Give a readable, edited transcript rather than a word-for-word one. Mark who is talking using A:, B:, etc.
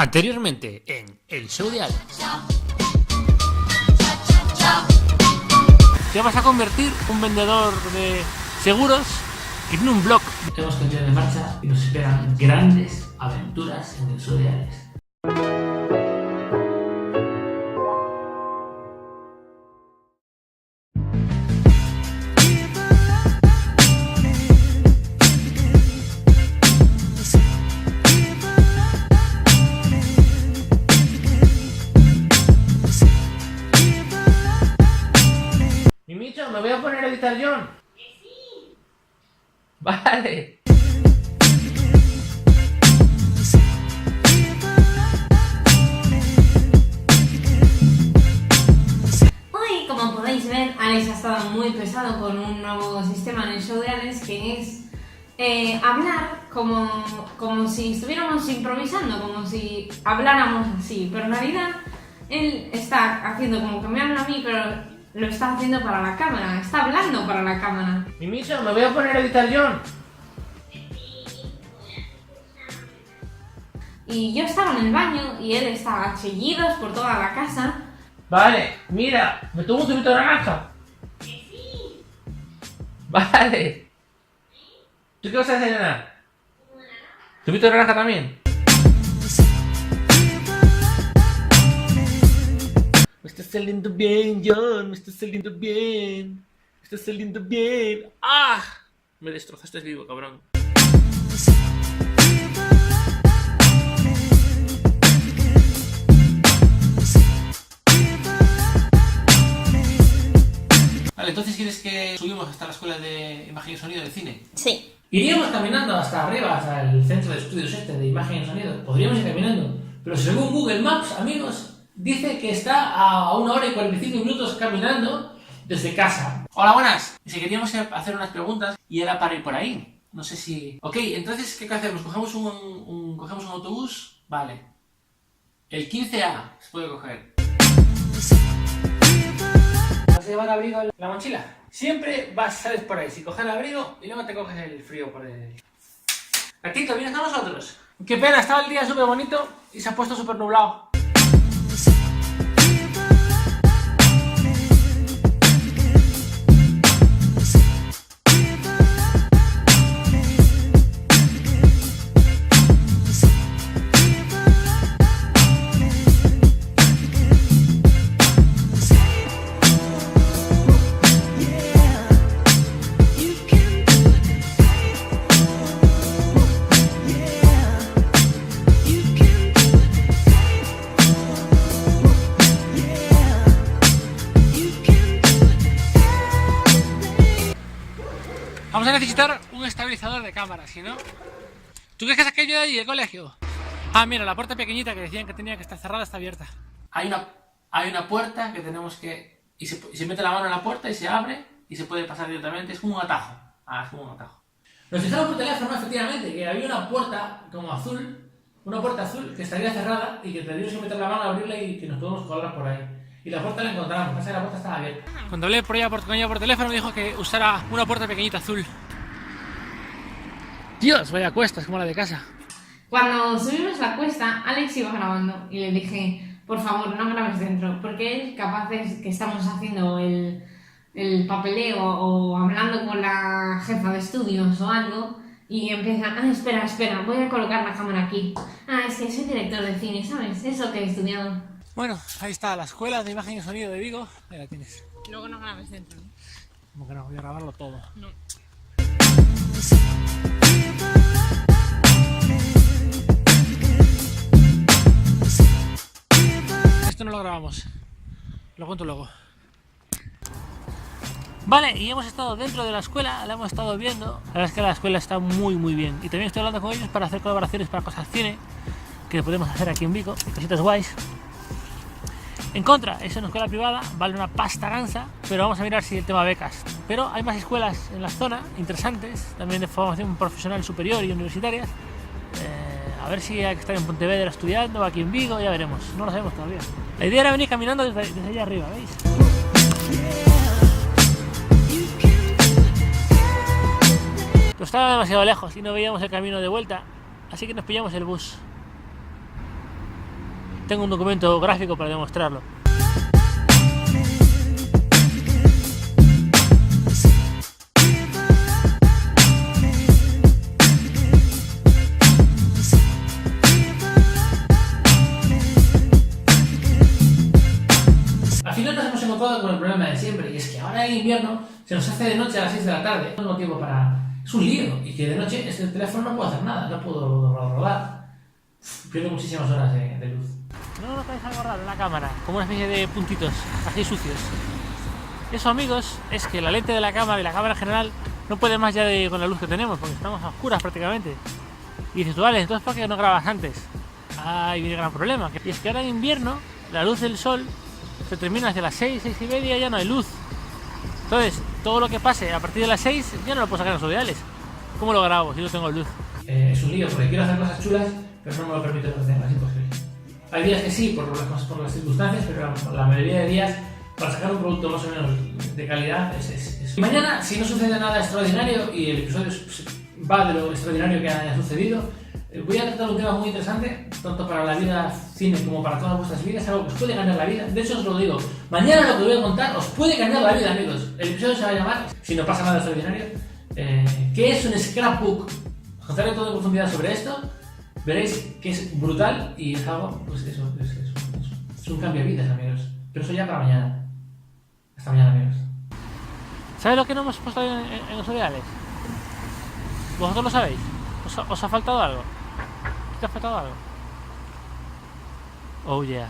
A: Anteriormente en El Show de Alex. Te vas a convertir un vendedor de seguros en un blog. Tenemos que entrar en marcha y nos esperan grandes aventuras en El Show de Alex. Mimicho, me voy a poner a editar John. Que sí. Vale.
B: Hoy, como podéis ver, Alex ha estado muy pesado con un nuevo sistema en el show de Alex, que es hablar como si estuviéramos improvisando, como si habláramos así, pero en realidad él está haciendo como que me habla a mí, pero lo está haciendo para la cámara, está hablando para la cámara.
A: Mimicho, me voy a poner a editar John.
B: Y yo estaba en el baño y él estaba a chillidos por toda la casa.
A: Vale, mira, me tomo un zumito de naranja. Vale. ¿Tú qué vas a desayunar? ¿Zumito de naranja también? Me está saliendo bien, John, me está saliendo bien. Me está saliendo bien. ¡Ah! Me destrozaste vivo, cabrón. Vale, entonces ¿quieres que subimos hasta la escuela de imagen y sonido de cine?
B: Sí.
A: Iríamos caminando hasta arriba, hasta el centro de estudios de imagen y sonido. Podríamos ir caminando. Pero según Google Maps, amigos, dice que está a 1 hora y 45 minutos caminando desde casa. Hola, buenas. Si queríamos hacer unas preguntas y era para ir por ahí. No sé si... Ok, entonces, ¿qué hacemos? ¿Cogemos cogemos un autobús? Vale. El 15A se puede coger. ¿Vas a llevar abrigo en la mochila? Siempre sales por ahí, si coges el abrigo y luego te coges el frío por el... Gatito, ¿vienes con nosotros? Qué pena, estaba el día súper bonito y se ha puesto súper nublado. Vamos a necesitar un estabilizador de cámara, si no... ¿Tú crees que es aquello de allí, el colegio? Ah, mira, la puerta pequeñita que decían que tenía que estar cerrada está abierta. Hay una puerta que tenemos que... Y se mete la mano en la puerta y se abre y se puede pasar directamente. Es como un atajo. Ah, es como un atajo. Nos dijeron por teléfono, efectivamente, que había una puerta como azul, una puerta azul que estaría cerrada y que tendríamos que meter la mano a abrirla y que nos podemos colar por ahí. Y la puerta la encontramos, pasa que la puerta estaba abierta. Cuando hablé con ella por teléfono me dijo que usara una puerta pequeñita azul. Dios, vaya cuesta, es como la de casa.
B: Cuando subimos la cuesta, Alex iba grabando y le dije, por favor, no grabes dentro, porque él capaz es que estamos haciendo el papeleo o hablando con la jefa de estudios o algo y empieza, espera, voy a colocar la cámara aquí. Es que soy director de cine, ¿sabes? Eso que he estudiado.
A: Bueno, ahí está la escuela de imagen y sonido de Vigo. Ahí la tienes.
B: Luego no grabes dentro, ¿no?
A: Como que no, voy a grabarlo todo.
B: No.
A: Esto no lo grabamos. Lo cuento luego. Vale, y hemos estado dentro de la escuela, la hemos estado viendo. La verdad es que la escuela está muy muy bien. Y también estoy hablando con ellos para hacer colaboraciones para cosas cine que podemos hacer aquí en Vigo, y cositas guays. En contra, es una escuela privada, vale una pasta gansa, pero vamos a mirar si el tema becas. Pero hay más escuelas en la zona, interesantes, también de formación profesional superior y universitarias. A ver si hay que estar en Pontevedra estudiando, o aquí en Vigo, ya veremos, no lo sabemos todavía. La idea era venir caminando desde allá arriba, ¿veis? Pero estaba demasiado lejos y no veíamos el camino de vuelta, así que nos pillamos el bus. tengo un documento gráfico para demostrarlo. Al final nos hemos encontrado con el problema de siempre, y es que ahora en invierno se nos hace de noche a las 6 de la tarde. No tengo tiempo para... Es un lío, y que de noche este teléfono no puedo hacer nada, no puedo rodar. Pierdo muchísimas horas de luz. ¿No notáis algo raro en la cámara? Como una especie de puntitos, así sucios. Eso, amigos, es que la lente de la cámara y la cámara en general no puede más ya con la luz que tenemos, porque estamos a oscuras prácticamente. Y dices tú, Alex, entonces ¿por qué no grabas antes? Ahí viene el gran problema. Y es que ahora en invierno la luz del sol se termina hacia las 6, 6 y media, ya no hay luz. Entonces, todo lo que pase a partir de las 6 ya no lo puedo sacar en los ideales. ¿Cómo lo grabo si no tengo luz? Es un lío, porque quiero hacer cosas chulas, pero no me lo permite el tema, es imposible. Hay días que sí, por las circunstancias, pero la mayoría de días, para sacar un producto más o menos de calidad, es. Y mañana, si no sucede nada extraordinario y el episodio va de lo extraordinario que haya sucedido, voy a tratar un tema muy interesante, tanto para la vida cine como para todas vuestras vidas, algo que os puede cambiar la vida. De hecho, os lo digo, mañana lo que voy a contar os puede cambiar la vida, amigos. El episodio se va a llamar, si no pasa nada extraordinario, ¿qué es un scrapbook? Os contaré todo en profundidad sobre esto, veréis que es brutal y es algo, pues eso, es un cambio de vidas, amigos. Pero eso ya para mañana. Hasta mañana, amigos. ¿Sabéis lo que no hemos puesto en los ideales? ¿Vosotros lo sabéis? ¿Os ha faltado algo? ¿Te ha faltado algo? Oh yeah.